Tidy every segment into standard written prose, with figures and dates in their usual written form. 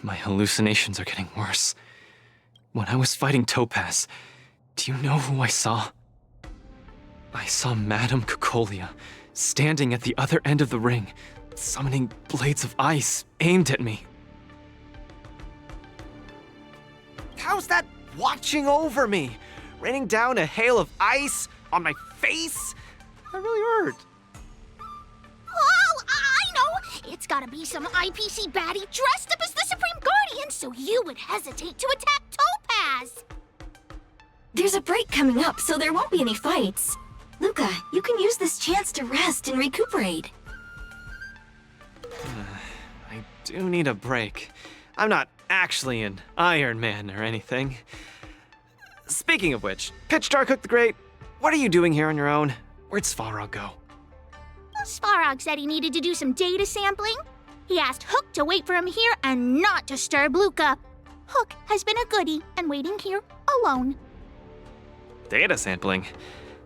My hallucinations are getting worse. When I was fighting Topaz, do you know who I saw? I saw Madame Cocolia standing at the other end of the ring, summoning blades of ice aimed at me. How's that watching over me? Raining down a hail of ice on my face? That really hurt. Oh, I know! It's gotta be some IPC baddie dressed up as the Supreme Guardian so you would hesitate to attack Topaz! There's a break coming up, so there won't be any fights. Luca, you can use this chance to rest and recuperate. I do need a break. I'm not actually an Iron Man or anything. Speaking of which, Pitch Dark the Great, what are you doing here on your own? Where'd Svarog go? Svarog said he needed to do some data sampling. He asked Hook to wait for him here and not disturb Luca. Hook has been a goodie and waiting here alone. Data sampling?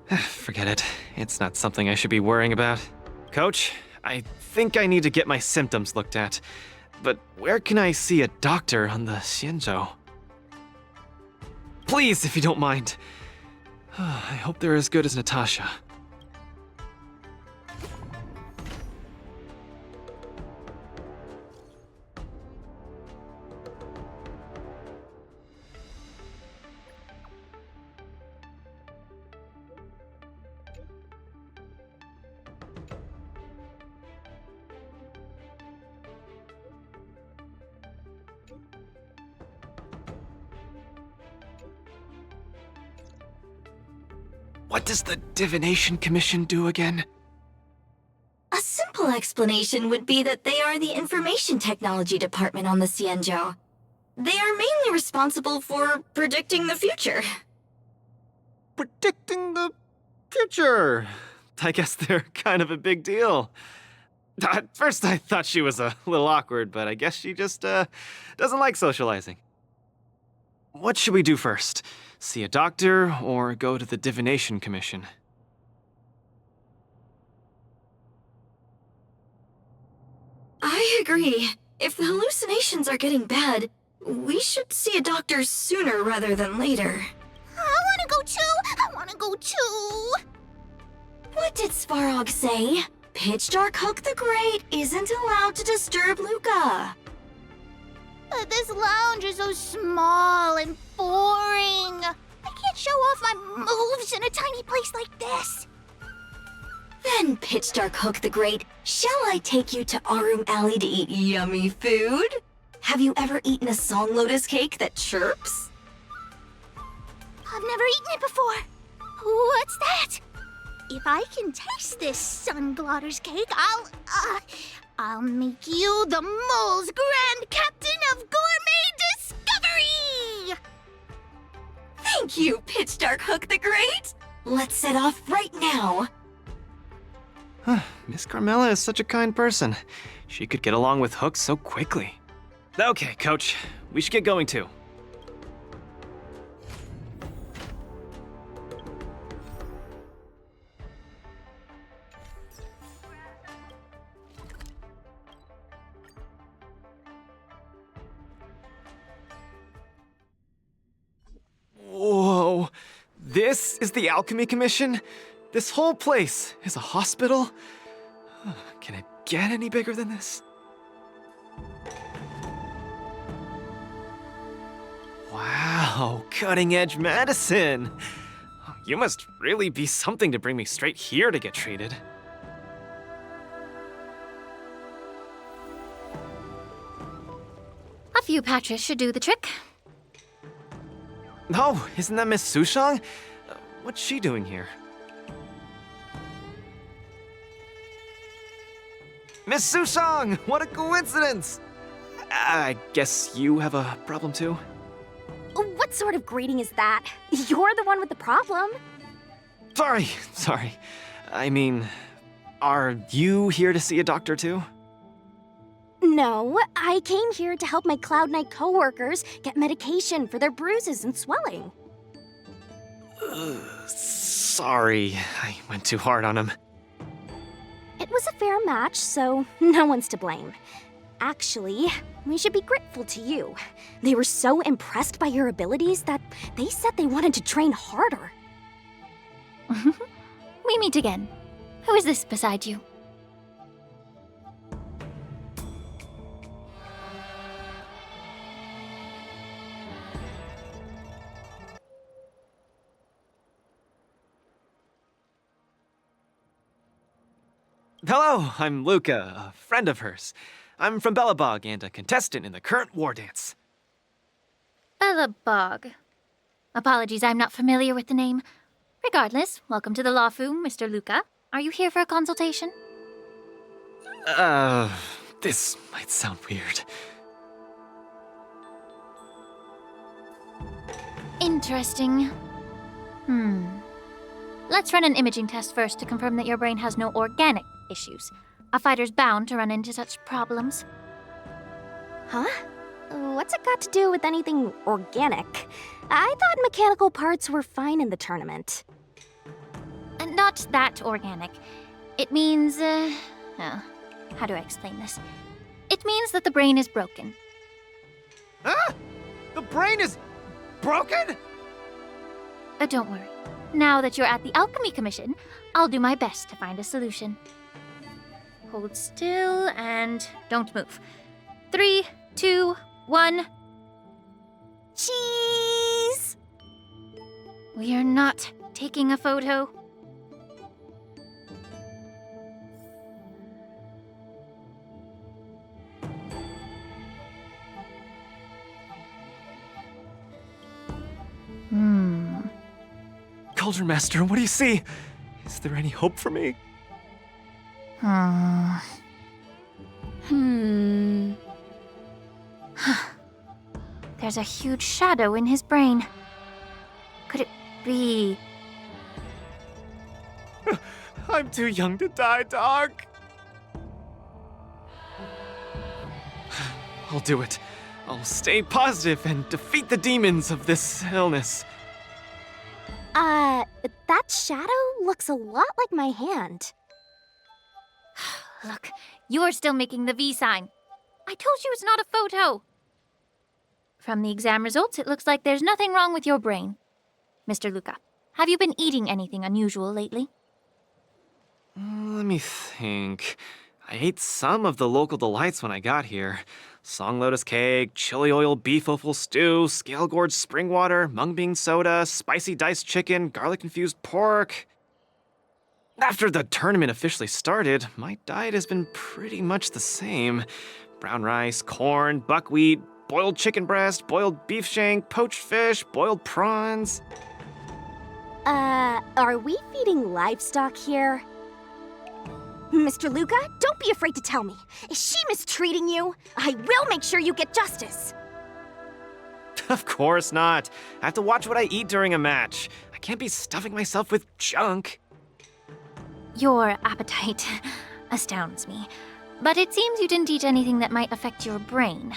Forget it. It's not something I should be worrying about. Coach, I think I need to get my symptoms looked at. But where can I see a doctor on the Xianzhou? Please, if you don't mind. I hope they're as good as Natasha. What does the Divination Commission do again? A simple explanation would be that they are the Information Technology Department on the Xianzhou. They are mainly responsible for predicting the future. Predicting the future. I guess they're kind of a big deal. At first I thought she was a little awkward, but I guess she just doesn't like socializing. What should we do first? See a doctor or go to the Divination Commission? I agree. If the hallucinations are getting bad, we should see a doctor sooner rather than later. I wanna go too! I wanna go too! What did Svarog say? Pitch Dark Hook the Great isn't allowed to disturb Luca. But this lounge is so small and boring. I can't show off my moves in a tiny place like this. Then, Pitch Dark Hook the Great, shall I take you to Arum Alley to eat yummy food? Have you ever eaten a song lotus cake that chirps? I've never eaten it before. What's that? If I can taste this Sunglotters cake, I'll make you the mole's grand captain of gourmet discovery! Thank you, Pitch Dark Hook the Great! Let's set off right now. Miss Carmela is such a kind person. She could get along with Hook so quickly. Okay, Coach, we should get going too. Whoa, this is the Alchemy Commission? This whole place is a hospital? Can it get any bigger than this? Wow, cutting-edge medicine! You must really be something to bring me straight here to get treated. A few patches should do the trick. Oh, isn't that Miss Sushang? What's she doing here? Miss Sushang! What a coincidence! I guess you have a problem too? What sort of greeting is that? You're the one with the problem. Sorry. I mean, are you here to see a doctor too? No, I came here to help my Cloud Knight coworkers get medication for their bruises and swelling. Sorry, I went too hard on him. It was a fair match, so no one's to blame. Actually, We should be grateful to you. They were so impressed by your abilities that they said they wanted to train harder. We meet again. Who is this beside you? Hello, I'm Luca, a friend of hers. I'm from Bellabog and a contestant in the current war dance. Bellabog. Apologies, I'm not familiar with the name. Regardless, welcome to the Lawfu, Mr. Luca. Are you here for a consultation? This might sound weird. Interesting. Let's run an imaging test first to confirm that your brain has no organic issues. A fighter's bound to run into such problems. Huh? What's it got to do with anything organic? I thought mechanical parts were fine in the tournament. And not that organic. It means, how do I explain this? It means that the brain is broken. Huh? The brain is broken? Don't worry. Now that you're at the Alchemy Commission, I'll do my best to find a solution. Hold still and don't move. 3, 2, 1. Cheese! We are not taking a photo. Cauldron Master, what do you see? Is there any hope for me? There's a huge shadow in his brain. Could it be... I'm too young to die, dog. I'll do it. I'll stay positive and defeat the demons of this illness. That shadow looks a lot like my hand. Look, you're still making the V sign. I told you it's not a photo. From the exam results, it looks like there's nothing wrong with your brain. Mr. Luca, have you been eating anything unusual lately? Let me think. I ate some of the local delights when I got here. Song lotus cake, chili oil beef offal stew, scale gorge spring water, mung bean soda, spicy diced chicken, garlic infused pork. After the tournament officially started, my diet has been pretty much the same. Brown rice, corn, buckwheat, boiled chicken breast, boiled beef shank, poached fish, boiled prawns. Are we feeding livestock here? Mr. Luca, don't be afraid to tell me. Is she mistreating you? I will make sure you get justice. Of course not. I have to watch what I eat during a match. I can't be stuffing myself with junk. Your appetite astounds me. But it seems you didn't eat anything that might affect your brain.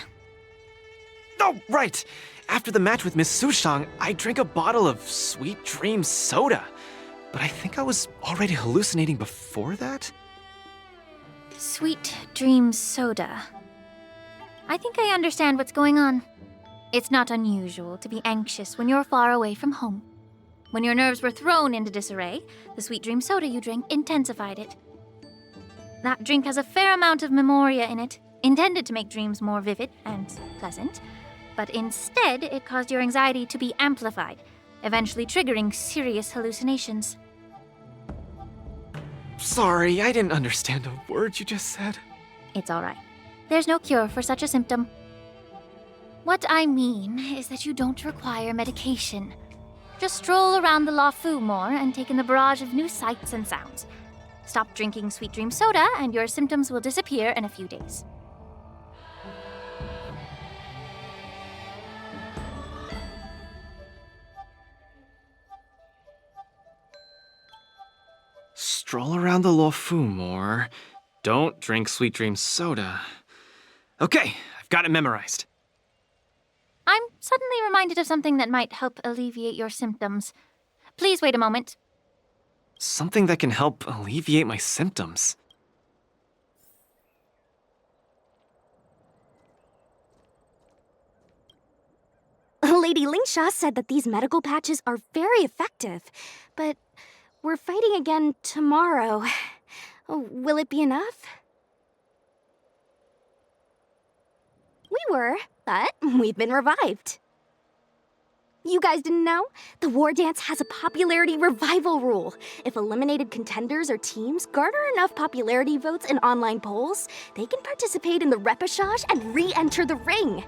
Oh, right. After the match with Miss Sushang, I drank a bottle of Sweet Dream soda. But I think I was already hallucinating before that? Sweet Dream Soda. I think I understand what's going on. It's not unusual to be anxious when you're far away from home. When your nerves were thrown into disarray, the Sweet Dream Soda you drank intensified it. That drink has a fair amount of memoria in it, intended to make dreams more vivid and pleasant, but instead it caused your anxiety to be amplified, eventually triggering serious hallucinations. Sorry, I didn't understand a word you just said. It's all right. There's no cure for such a symptom. What I mean is that you don't require medication. Just stroll around the Lawfu more and take in the barrage of new sights and sounds. Stop drinking Sweet Dream Soda and your symptoms will disappear in a few days. Stroll around the Lawfu more. Don't drink Sweet Dream soda. Okay, I've got it memorized. I'm suddenly reminded of something that might help alleviate your symptoms. Please wait a moment. Something that can help alleviate my symptoms. Lady Lingsha said that these medical patches are very effective, but we're fighting again tomorrow. Oh, will it be enough? We were, but we've been revived. You guys didn't know? The War Dance has a popularity revival rule. If eliminated contenders or teams garner enough popularity votes in online polls, they can participate in the repechage and re-enter the ring.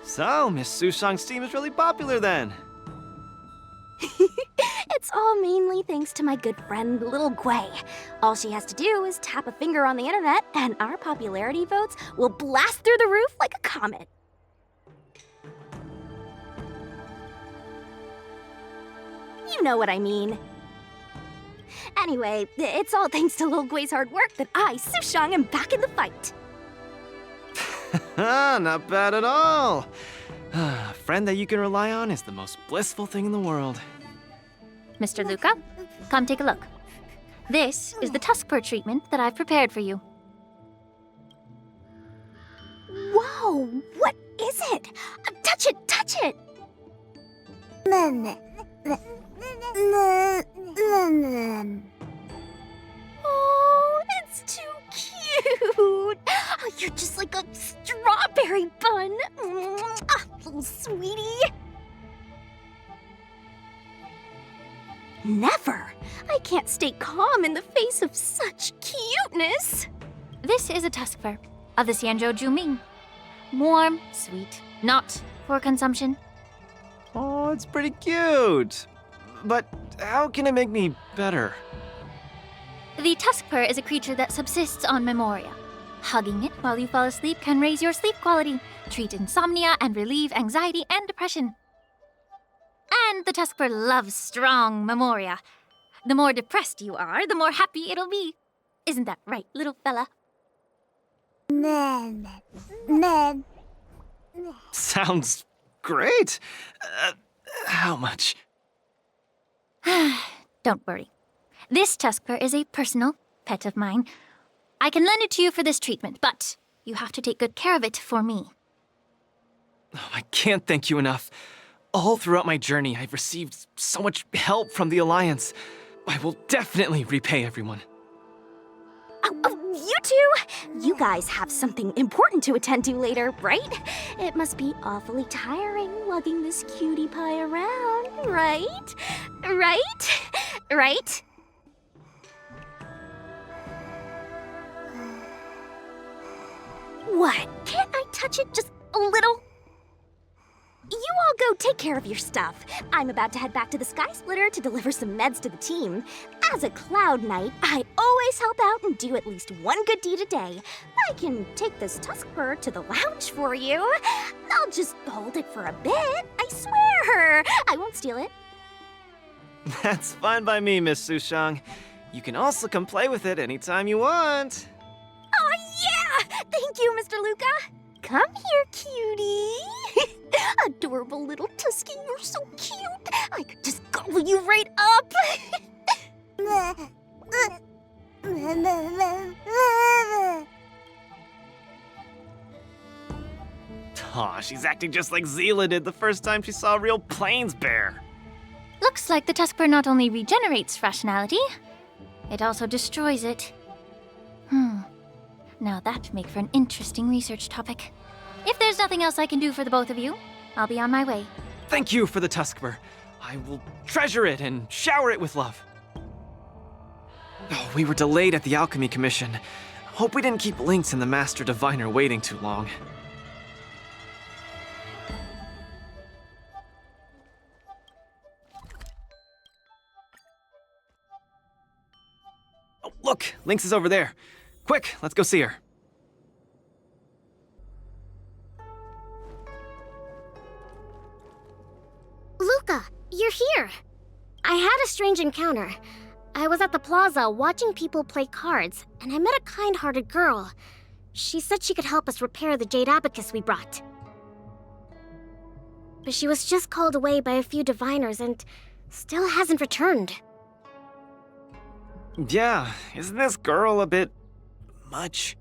So, Miss Sushang's team is really popular then. It's all mainly thanks to my good friend, Little Guay. All she has to do is tap a finger on the internet, and our popularity votes will blast through the roof like a comet. You know what I mean. Anyway, it's all thanks to Lil Guay's hard work that I, Sushang, am back in the fight. Not bad at all. A friend that you can rely on is the most blissful thing in the world. Mr. Luca, come take a look. This is the tusk fur treatment that I've prepared for you. Whoa, what is it? Touch it, touch it! Oh, it's too cute! Oh, you're just like a strawberry bun! Ah, little sweetie! Never! I can't stay calm in the face of such cuteness! This is a tusk fur of the Xianzhou Juming. Warm, sweet, not for consumption. Oh, it's pretty cute. But how can it make me better? The tusk fur is a creature that subsists on memoria. Hugging it while you fall asleep can raise your sleep quality, treat insomnia, and relieve anxiety and depression. And the tusk fur loves strong memoria. The more depressed you are, the more happy it'll be. Isn't that right, little fella? Sounds great. How much? Don't worry. This tusk fur is a personal pet of mine. I can lend it to you for this treatment, but you have to take good care of it for me. Oh, I can't thank you enough. All throughout my journey, I've received so much help from the Alliance. I will definitely repay everyone. Oh, you two? You guys have something important to attend to later, right? It must be awfully tiring lugging this cutie pie around, right? Right? What? Can't I touch it just a little? You all go take care of your stuff. I'm about to head back to the Sky Splitter to deliver some meds to the team. As a Cloud Knight, I always help out and do at least one good deed a day. I can take this tusk fur to the lounge for you. I'll just hold it for a bit, I swear. I won't steal it. That's fine by me, Miss Sushang. You can also come play with it anytime you want. Oh, yeah! Thank you, Mr. Luca. Come here, cutie. Adorable little Tusky, you're so cute. I could just gobble you right up. Aw, she's acting just like Zila did the first time she saw a real plains bear. Looks like the tusk fur not only regenerates rationality, it also destroys it. Now that'd make for an interesting research topic. If there's nothing else I can do for the both of you, I'll be on my way. Thank you for the tusk fur. I will treasure it and shower it with love. Oh, we were delayed at the Alchemy Commission. Hope we didn't keep Lynx and the Master Diviner waiting too long. Oh, look! Lynx is over there. Quick, let's go see her. Luca, you're here. I had a strange encounter. I was at the plaza watching people play cards, and I met a kind-hearted girl. She said she could help us repair the jade abacus we brought. But she was just called away by a few diviners and still hasn't returned. Yeah, isn't this girl a bit much?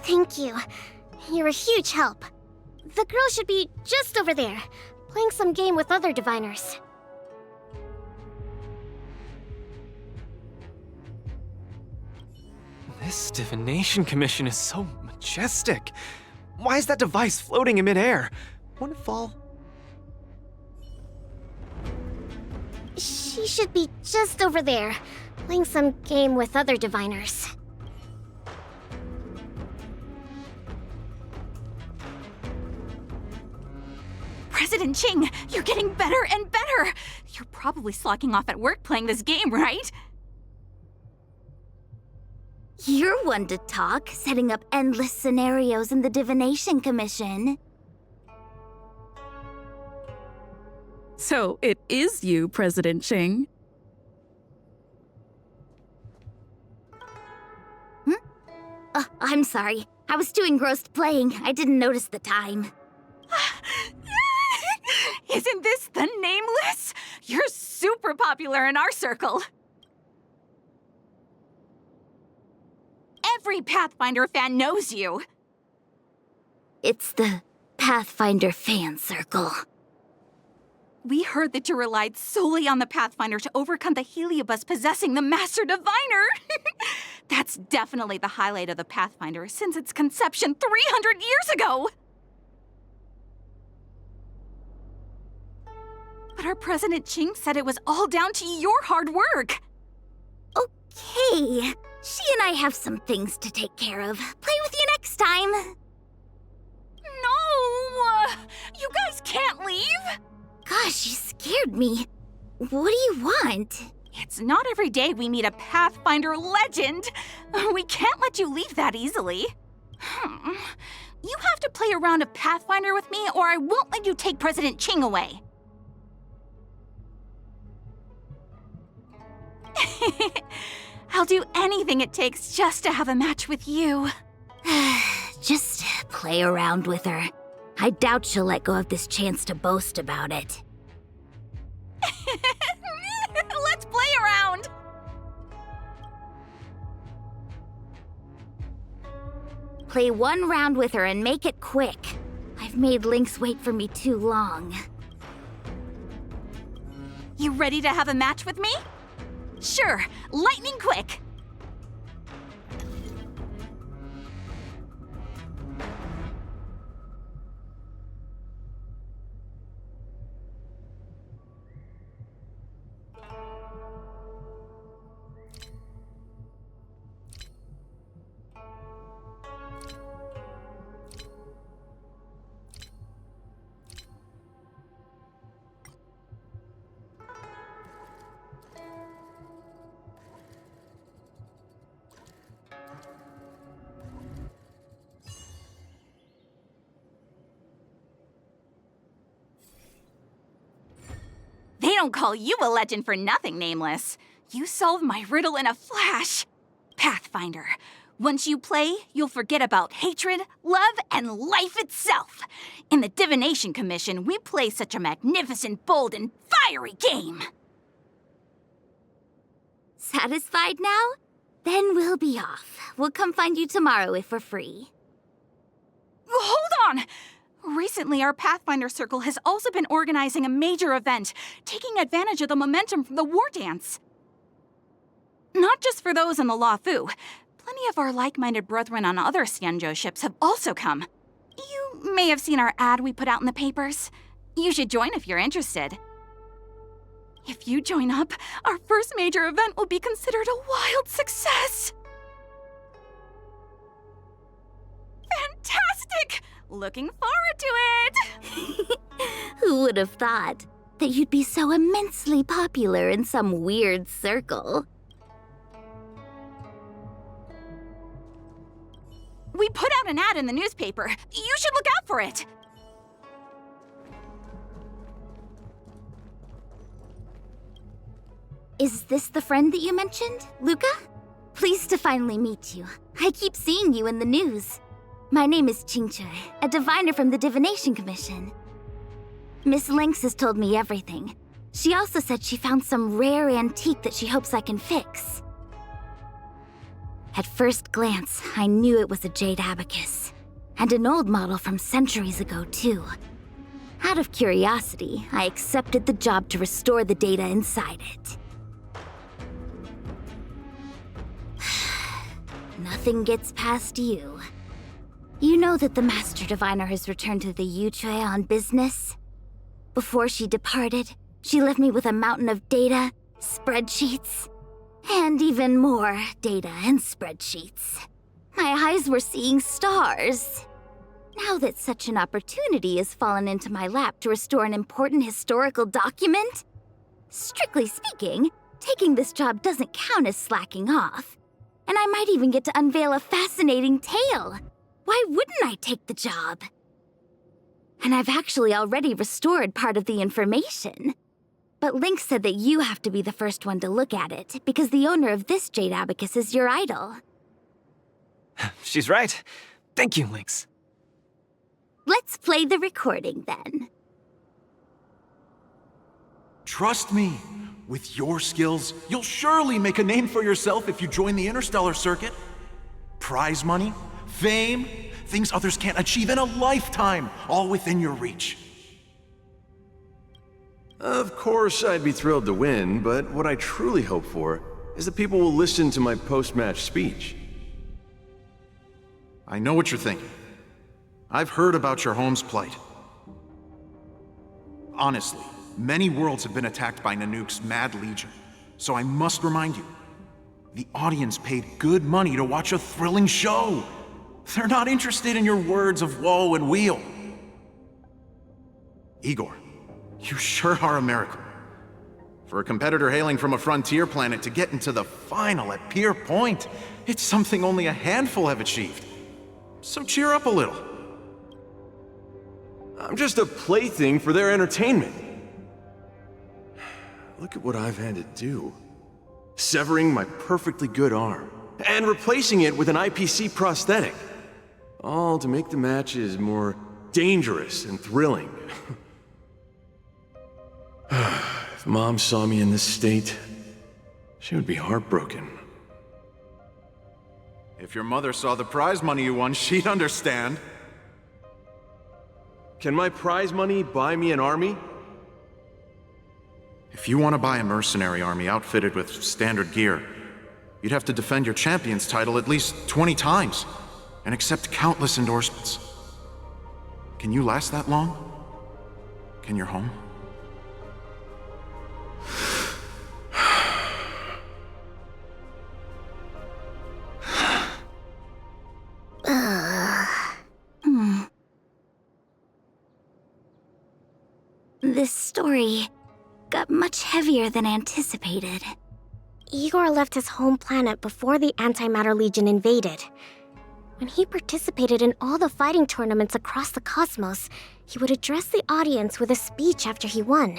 Thank you. You're a huge help. The girl should be just over there, playing some game with other diviners. This divination commission is so majestic. Why is that device floating in midair? Won't it fall? She should be just over there, playing some game with other diviners. President Ching, you're getting better and better! You're probably slacking off at work playing this game, right? You're one to talk, setting up endless scenarios in the Divination Commission. So it is you, President Ching. I'm sorry. I was too engrossed playing. I didn't notice the time. Isn't this the Nameless? You're super popular in our circle. Every Pathfinder fan knows you. It's the Pathfinder fan circle. We heard that you relied solely on the Pathfinder to overcome the Heliobus possessing the Master Diviner. That's definitely the highlight of the Pathfinder since its conception 300 years ago. But our President Ching said it was all down to your hard work. Okay. She and I have some things to take care of. Play with you next time. No! You guys can't leave! Gosh, you scared me. What do you want? It's not every day we meet a Pathfinder legend. We can't let you leave that easily. You have to play a round of Pathfinder with me, or I won't let you take President Ching away. I'll do anything it takes just to have a match with you. Just play around with her. I doubt she'll let go of this chance to boast about it. Let's play around! Play one round with her and make it quick. I've made Lynx wait for me too long. You ready to have a match with me? Sure, lightning quick! They don't call you a legend for nothing, Nameless. You solved my riddle in a flash. Pathfinder, once you play, you'll forget about hatred, love, and life itself. In the Divination Commission, we play such a magnificent, bold, and fiery game. Satisfied now? Then we'll be off. We'll come find you tomorrow if we're free. Hold on! Recently, our Pathfinder Circle has also been organizing a major event, taking advantage of the momentum from the war dance. Not just for those in the La Fu. Plenty of our like-minded brethren on other Syanzhou ships have also come. You may have seen our ad we put out in the papers. You should join if you're interested. If you join up, our first major event will be considered a wild success. Fantastic! Looking forward to it! Who would have thought that you'd be so immensely popular in some weird circle? We put out an ad in the newspaper. You should look out for it. Is this the friend that you mentioned, Luca? Pleased to finally meet you. I keep seeing you in the news. My name is Qingche, a diviner from the Divination Commission. Miss Lynx has told me everything. She also said she found some rare antique that she hopes I can fix. At first glance, I knew it was a jade abacus. And an old model from centuries ago, too. Out of curiosity, I accepted the job to restore the data inside it. Nothing gets past you. You know that the Master Diviner has returned to the Yuchue on business? Before she departed, she left me with a mountain of data, spreadsheets, and even more data and spreadsheets. My eyes were seeing stars. Now that such an opportunity has fallen into my lap to restore an important historical document, strictly speaking, taking this job doesn't count as slacking off. And I might even get to unveil a fascinating tale. Why wouldn't I take the job? And I've actually already restored part of the information. But Link said that you have to be the first one to look at it, because the owner of this Jade Abacus is your idol. She's right. Thank you, Lynx. Let's play the recording then. Trust me, with your skills, you'll surely make a name for yourself if you join the interstellar circuit. Prize money, fame, things others can't achieve in a lifetime, all within your reach. Of course, I'd be thrilled to win, but what I truly hope for is that people will listen to my post-match speech. I know what you're thinking. I've heard about your home's plight. Honestly, many worlds have been attacked by Nanook's Mad Legion, so I must remind you, the audience paid good money to watch a thrilling show. They're not interested in your words of woe and weal. Igor, you sure are a miracle. For a competitor hailing from a frontier planet to get into the final at Pier Point, it's something only a handful have achieved. So cheer up a little. I'm just a plaything for their entertainment. Look at what I've had to do. Severing my perfectly good arm, and replacing it with an IPC prosthetic. All to make the matches more dangerous and thrilling. If Mom saw me in this state, she would be heartbroken. If your mother saw the prize money you won, she'd understand. Can my prize money buy me an army? If you want to buy a mercenary army outfitted with standard gear, you'd have to defend your champion's title at least 20 times, and accept countless endorsements. Can you last that long? Can your home? This story got much heavier than anticipated. Igor left his home planet before the Antimatter Legion invaded. When he participated in all the fighting tournaments across the cosmos, he would address the audience with a speech after he won,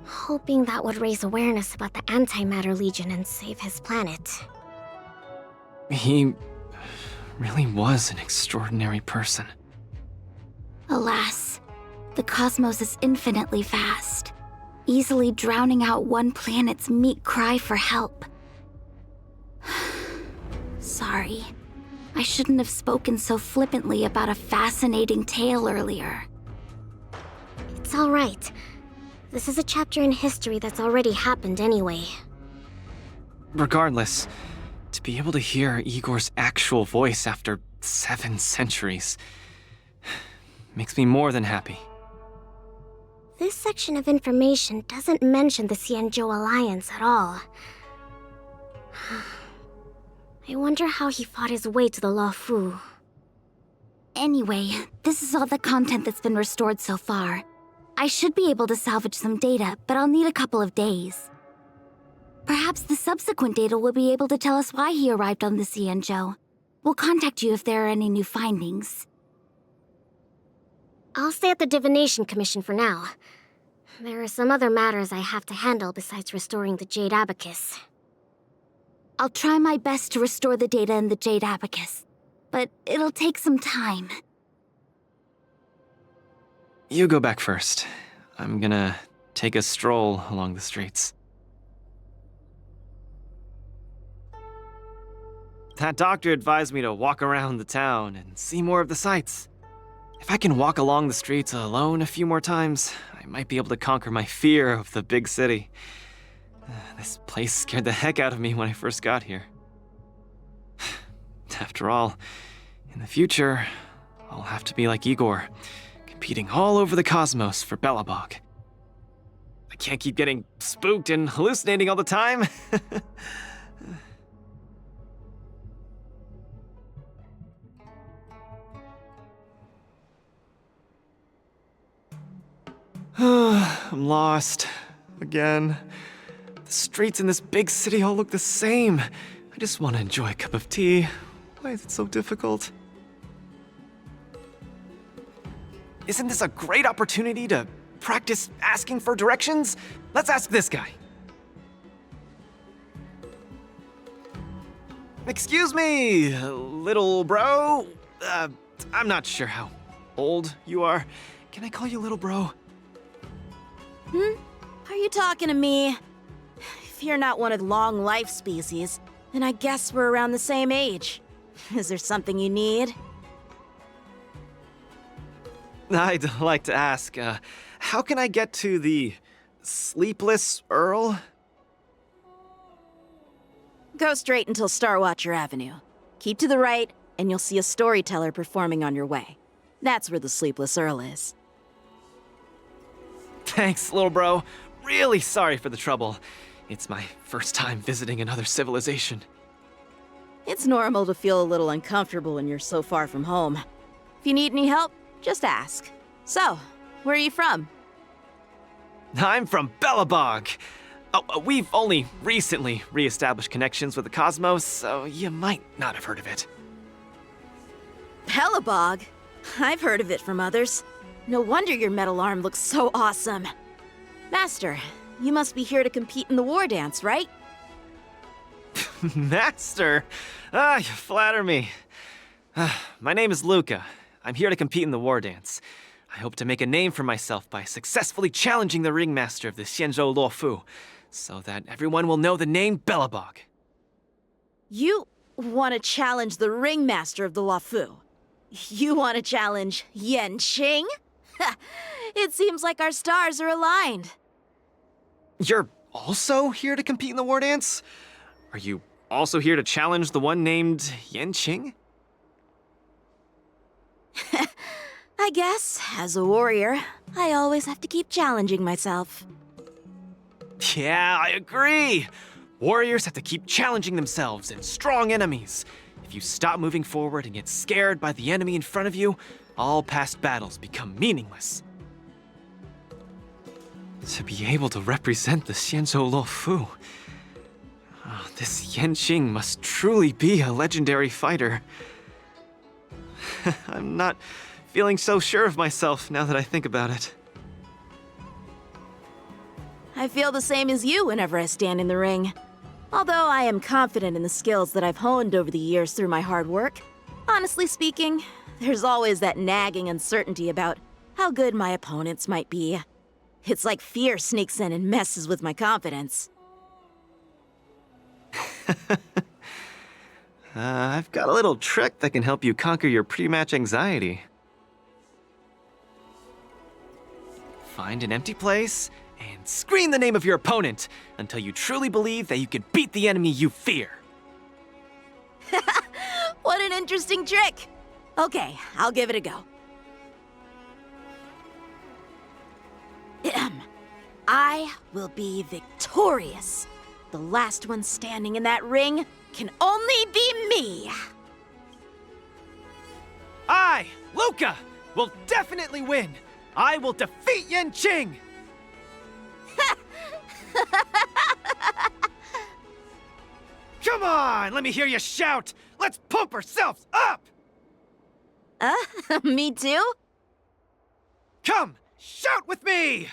hoping that would raise awareness about the Antimatter Legion and save his planet. He really was an extraordinary person. Alas, the cosmos is infinitely vast, easily drowning out one planet's meek cry for help. Sorry. I shouldn't have spoken so flippantly about a fascinating tale earlier. It's all right. This is a chapter in history that's already happened anyway. Regardless, to be able to hear Igor's actual voice after 7 centuries makes me more than happy. This section of information doesn't mention the Xianzhou Alliance at all. I wonder how he fought his way to the Luofu. Anyway, this is all the content that's been restored so far. I should be able to salvage some data, but I'll need a couple of days. Perhaps the subsequent data will be able to tell us why he arrived on the Xianzhou. We'll contact you if there are any new findings. I'll stay at the Divination Commission for now. There are some other matters I have to handle besides restoring the Jade Abacus. I'll try my best to restore the data in the Jade Abacus, but it'll take some time. You go back first. I'm gonna take a stroll along the streets. that doctor advised me to walk around the town and see more of the sights. If I can walk along the streets alone a few more times, I might be able to conquer my fear of the big city. This place scared the heck out of me when I first got here. After all, in the future, I'll have to be like Igor, competing all over the cosmos for Belobog. I can't keep getting spooked and hallucinating all the time. I'm lost. Again. The streets in this big city all look the same. I just want to enjoy a cup of tea. Why is it so difficult? Isn't this a great opportunity to practice asking for directions? Let's ask this guy. Excuse me, little bro. I'm not sure how old you are. Can I call you little bro? Are you talking to me? If you're not one of the long life species, then I guess we're around the same age. Is there something you need? I'd like to ask, how can I get to the Sleepless Earl? Go straight until Starwatcher Avenue. Keep to the right, and you'll see a storyteller performing on your way. That's where the Sleepless Earl is. Thanks, little bro. Really sorry for the trouble. It's my first time visiting another civilization. It's normal to feel a little uncomfortable when you're so far from home. If you need any help, just ask. So, where are you from? I'm from Belobog. Oh, we've only recently re-established connections with the cosmos, so you might not have heard of it. Belobog? I've heard of it from others. No wonder your metal arm looks so awesome. Master, you must be here to compete in the war dance, right? Master? You flatter me. My name is Luca. I'm here to compete in the war dance. I hope to make a name for myself by successfully challenging the ringmaster of the Xianzhou Luofu, so that everyone will know the name Belobog. You want to challenge the ringmaster of the Luofu? You want to challenge Yanqing? It seems like our stars are aligned. You're also here to compete in the war dance? Are you also here to challenge the one named Yanqing? I guess, as a warrior, I always have to keep challenging myself. Yeah, I agree. Warriors have to keep challenging themselves and strong enemies. If you stop moving forward and get scared by the enemy in front of you, all past battles become meaningless. To be able to represent the Xianzhou Luofu, this Yanqing must truly be a legendary fighter. I'm not feeling so sure of myself now that I think about it. I feel the same as you whenever I stand in the ring. Although I am confident in the skills that I've honed over the years through my hard work, honestly speaking, there's always that nagging uncertainty about how good my opponents might be. It's like fear sneaks in and messes with my confidence. I've got a little trick that can help you conquer your pre-match anxiety. Find an empty place and scream the name of your opponent until you truly believe that you can beat the enemy you fear. What an interesting trick! Okay, I'll give it a go. I will be victorious. The last one standing in that ring can only be me. I, Luca, will definitely win. I will defeat Yanqing. Come on, let me hear you shout. Let's pump ourselves up. Me too? Come, shout with me.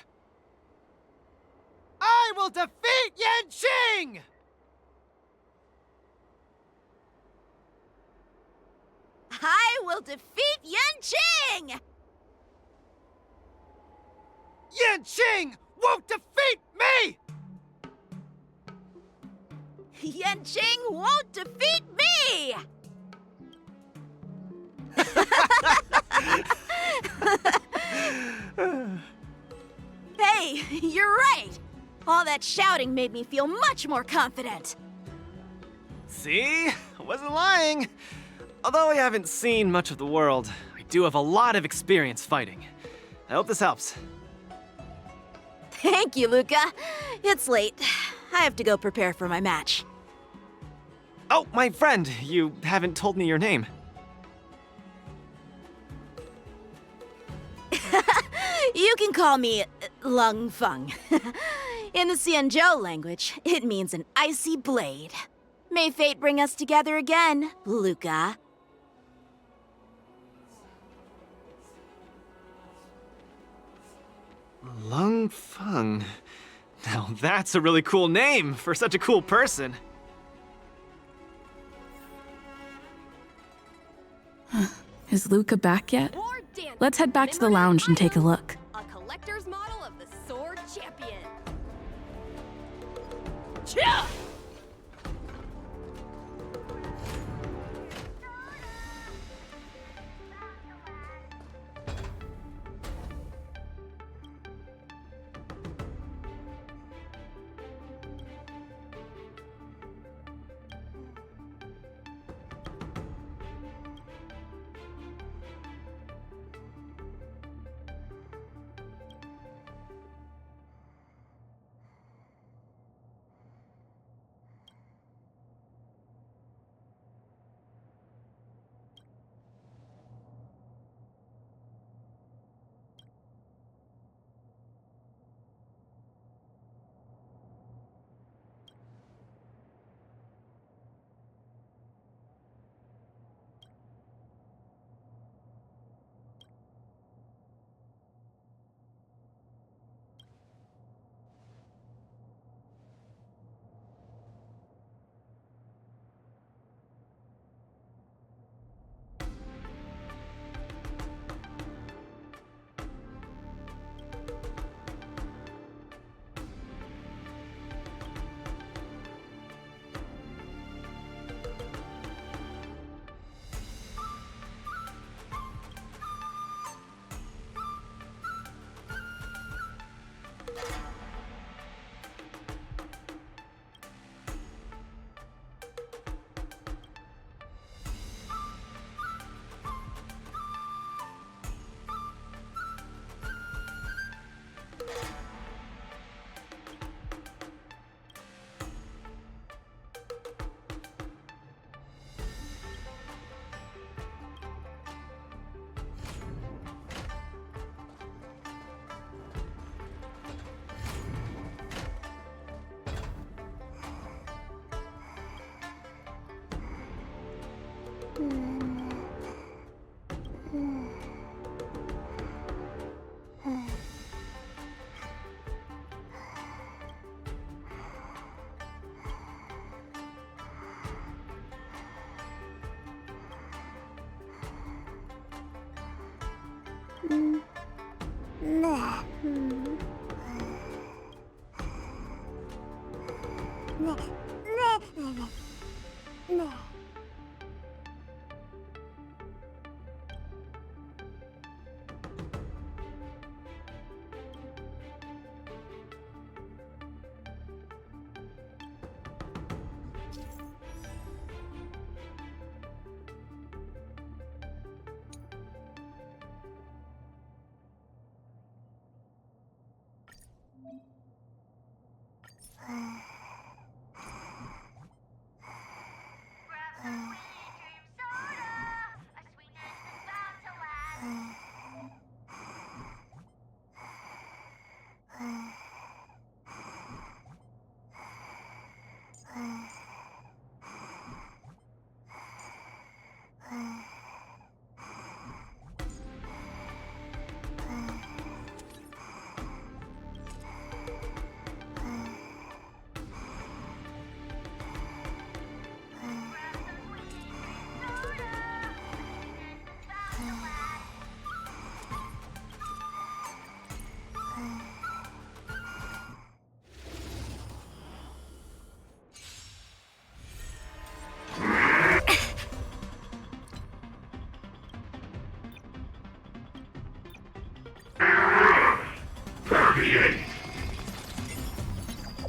I will defeat Yanqing. I will defeat Yanqing! Yanqing won't defeat me! Yanqing won't defeat me! Hey, you're right! All that shouting made me feel much more confident. See? I wasn't lying. Although I haven't seen much of the world, I do have a lot of experience fighting. I hope this helps. Thank you, Luca. It's late. I have to go prepare for my match. Oh, my friend, you haven't told me your name. You can call me Lung Feng. In the Xianzhou language, it means an icy blade. May fate bring us together again, Luca. Lung Feng. Now that's a really cool name for such a cool person. Is Luca back yet? Let's head back to the lounge and take a look. A collector's model of the Sword Champion.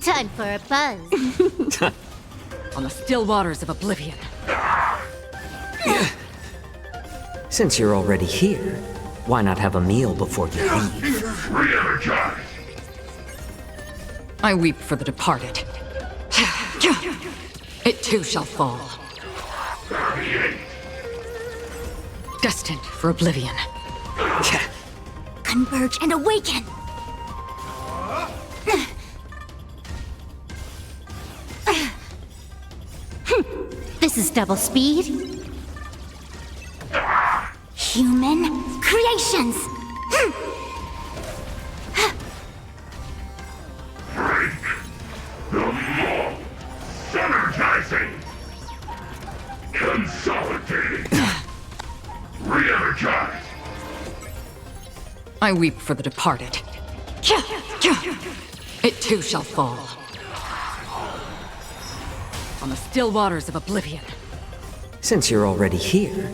Time for a buzz. On the still waters of oblivion. Since you're already here, why not have a meal before you leave? I weep for the departed. It too shall fall. Destined for oblivion. Converge and awaken. This is double speed. Human creations. Energizing. Consolidating. Re-energize. I weep for the departed. It too shall fall. On the still waters of oblivion. Since you're already here,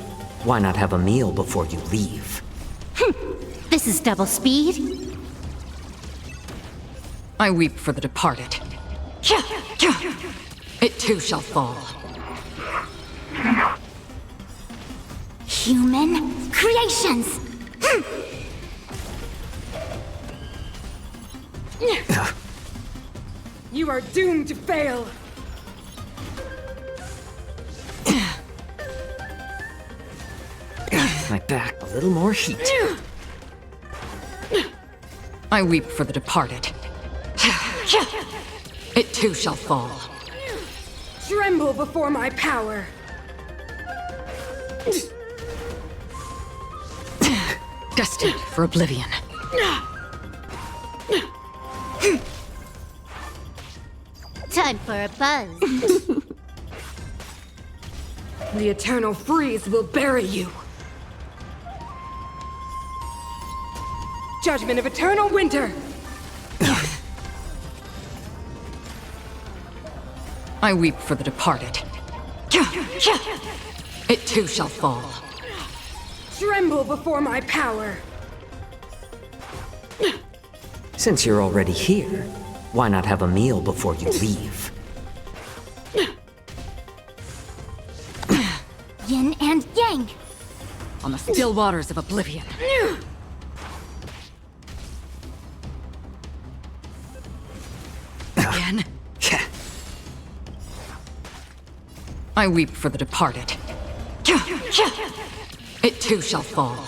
why not have a meal before you leave? This is double speed. I weep for the departed. It too shall fall. Human creations. You are doomed to fail. My back, a little more heat. I weep for the departed. It too shall fall. Tremble before my power. Destined for oblivion. Time for a buzz. The eternal freeze will bury you. Judgment of eternal winter. I weep for the departed. It too shall fall. Tremble before my power. Since you're already here, why not have a meal before you leave? Yin and yang. On the still waters of oblivion. Again? I weep for the departed. It too shall fall.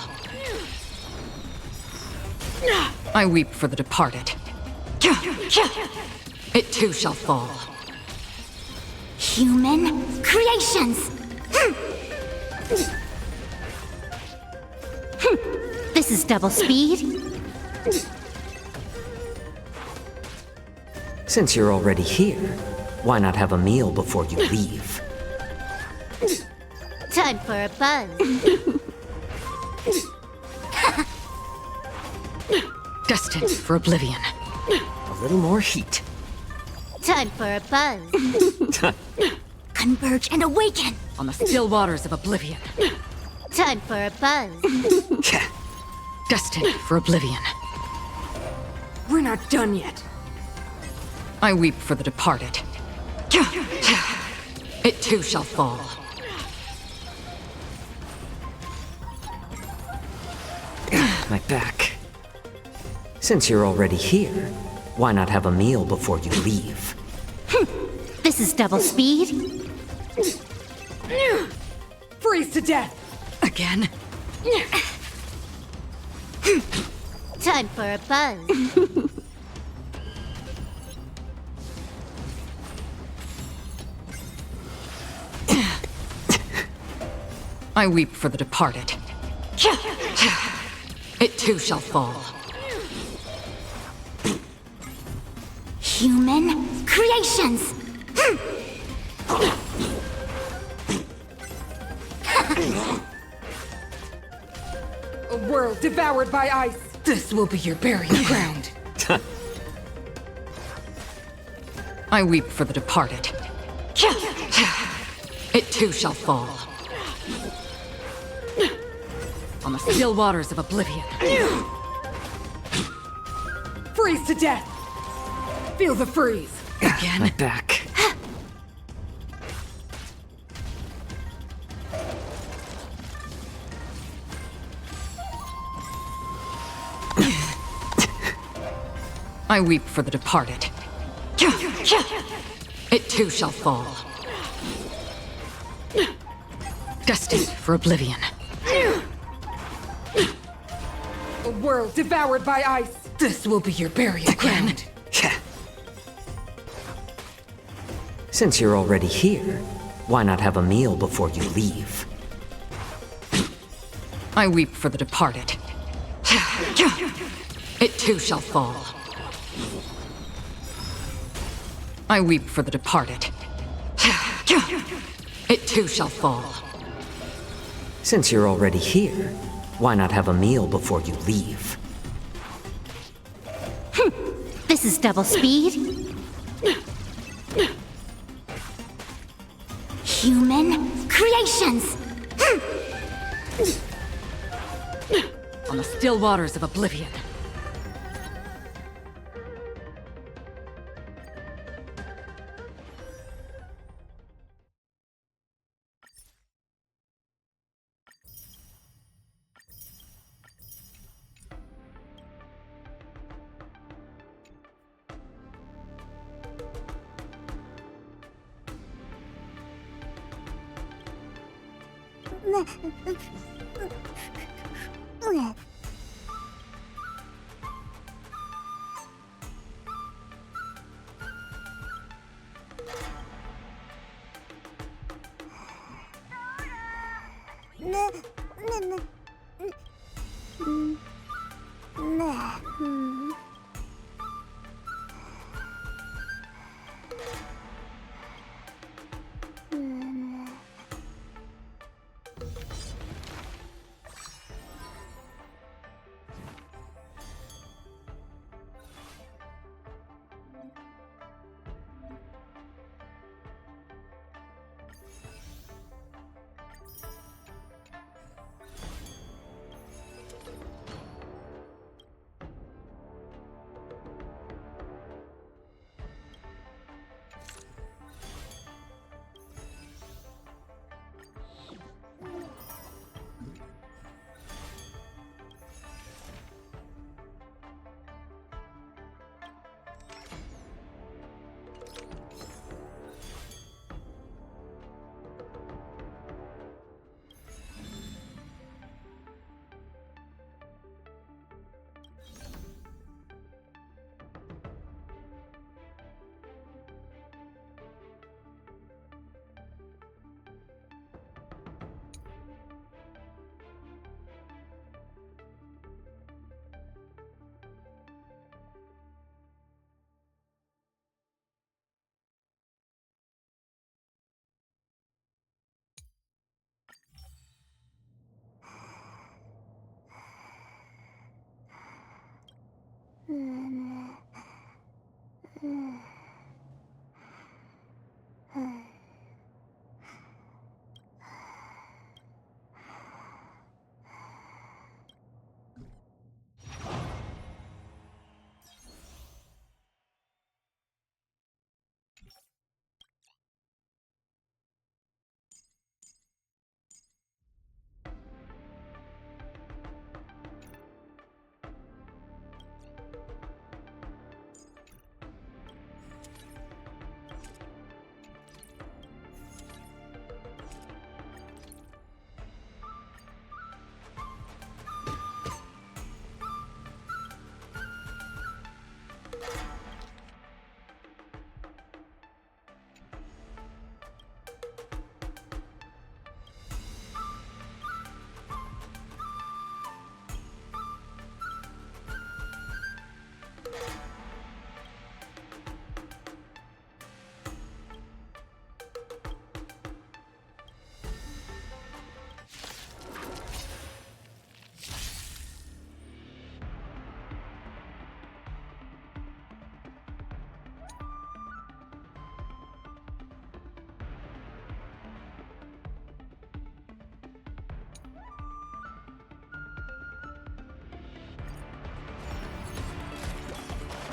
I weep for the departed. It too shall fall. Human creations. This is double speed. Since you're already here, why not have a meal before you leave? Time for a buzz. Destined for oblivion. A little more heat. Time for a buzz. Converge and awaken. On the still waters of oblivion. Time for a buzz. Destined for oblivion. We're not done yet. I weep for the departed. It too shall fall. My back. Since you're already here, why not have a meal before you leave? This is double speed. Freeze to death. Again? Time for a buzz. I weep for the departed. It too shall fall. Human creations. A world devoured by ice. This will be your burial ground. I weep for the departed. It too shall fall. On the still waters of oblivion. Freeze to death! Feel the freeze. Again? My back. I weep for the departed. It too shall fall. Destined for oblivion. A world devoured by ice. This will be your burial ground. Since you're already here, why not have a meal before you leave? I weep for the departed. It too shall fall. I weep for the departed. It too shall fall. Since you're already here, why not have a meal before you leave? This is double speed. Human creations! On the still waters of oblivion.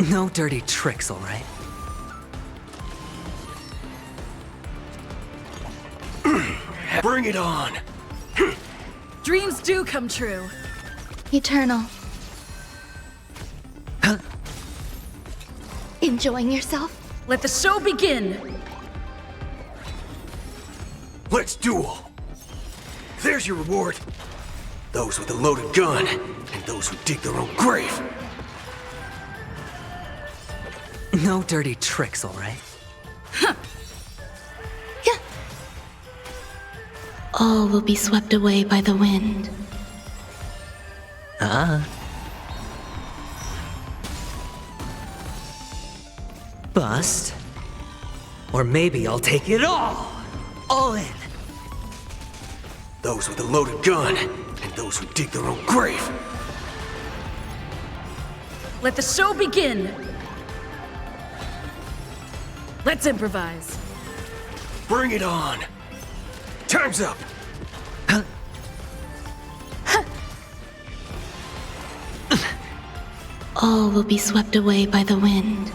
No dirty tricks, all right? Bring it on! Dreams do come true. Eternal. Enjoying yourself? Let the show begin. Let's duel! There's your reward. Those with a loaded gun, and those who dig their own grave. No dirty tricks, all right? All will be swept away by the wind. Bust. Or maybe I'll take it all! All in! Those with a loaded gun, and those who dig their own grave. Let the show begin. Let's improvise. Bring it on! Time's up! All will be swept away by the wind.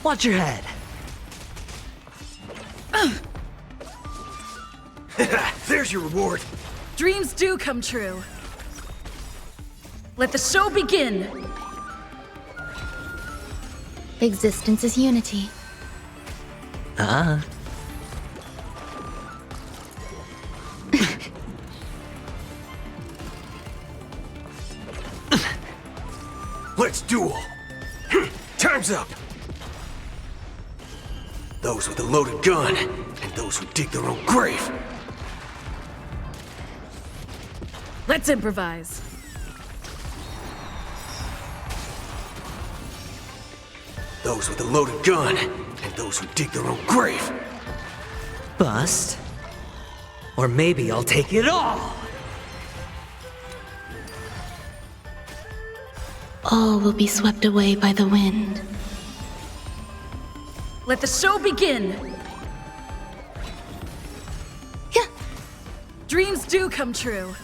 Watch your head. There's your reward. Dreams do come true. Let the show begin. Existence is unity. Let's duel! Time's up! Those with a loaded gun, and those who dig their own grave. Let's improvise. Those with a loaded gun, and those who dig their own grave. Bust. Or maybe I'll take it all! All will be swept away by the wind. Let the show begin. Dreams do come true.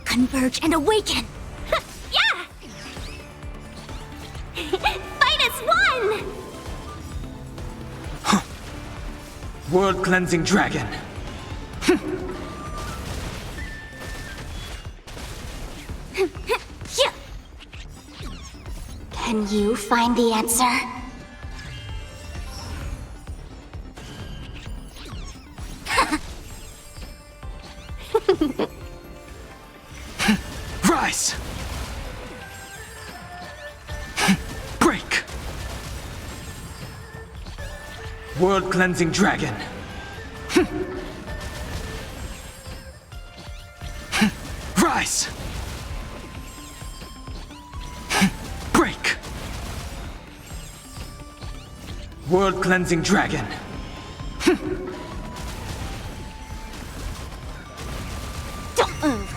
Converge and awaken! Yeah! Fight as one! World Cleansing Dragon. Can you find the answer? Rise! Break! World Cleansing Dragon. Rise! Break! World Cleansing Dragon. Don't move!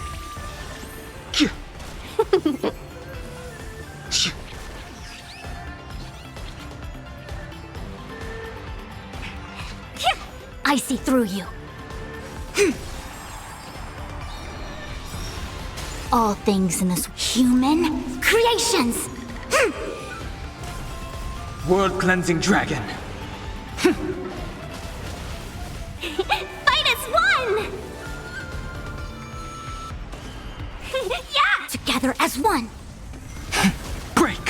I see through you. All things in this human creations. World Cleansing Dragon. Fight as one! Yeah! Together as one. Break!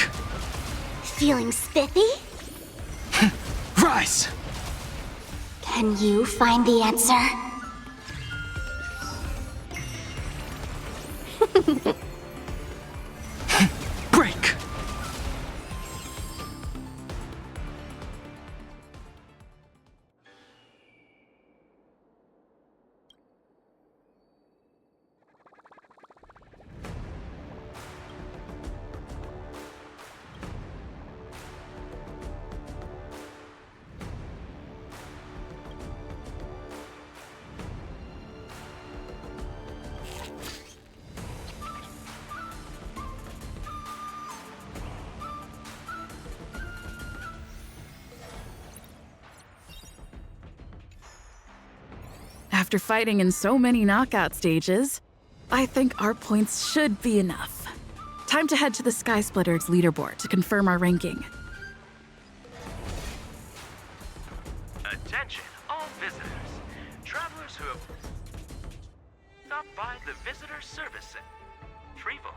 Feeling spiffy? Rise! Can you find the answer? Break! After fighting in so many knockout stages, I think our points should be enough. Time to head to the Sky Splitter's leaderboard to confirm our ranking. Attention, all visitors. Travelers who have stopped by the Visitor Service Center. Trevo.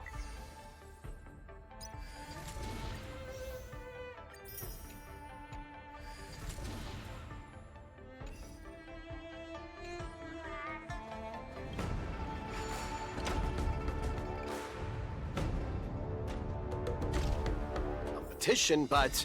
But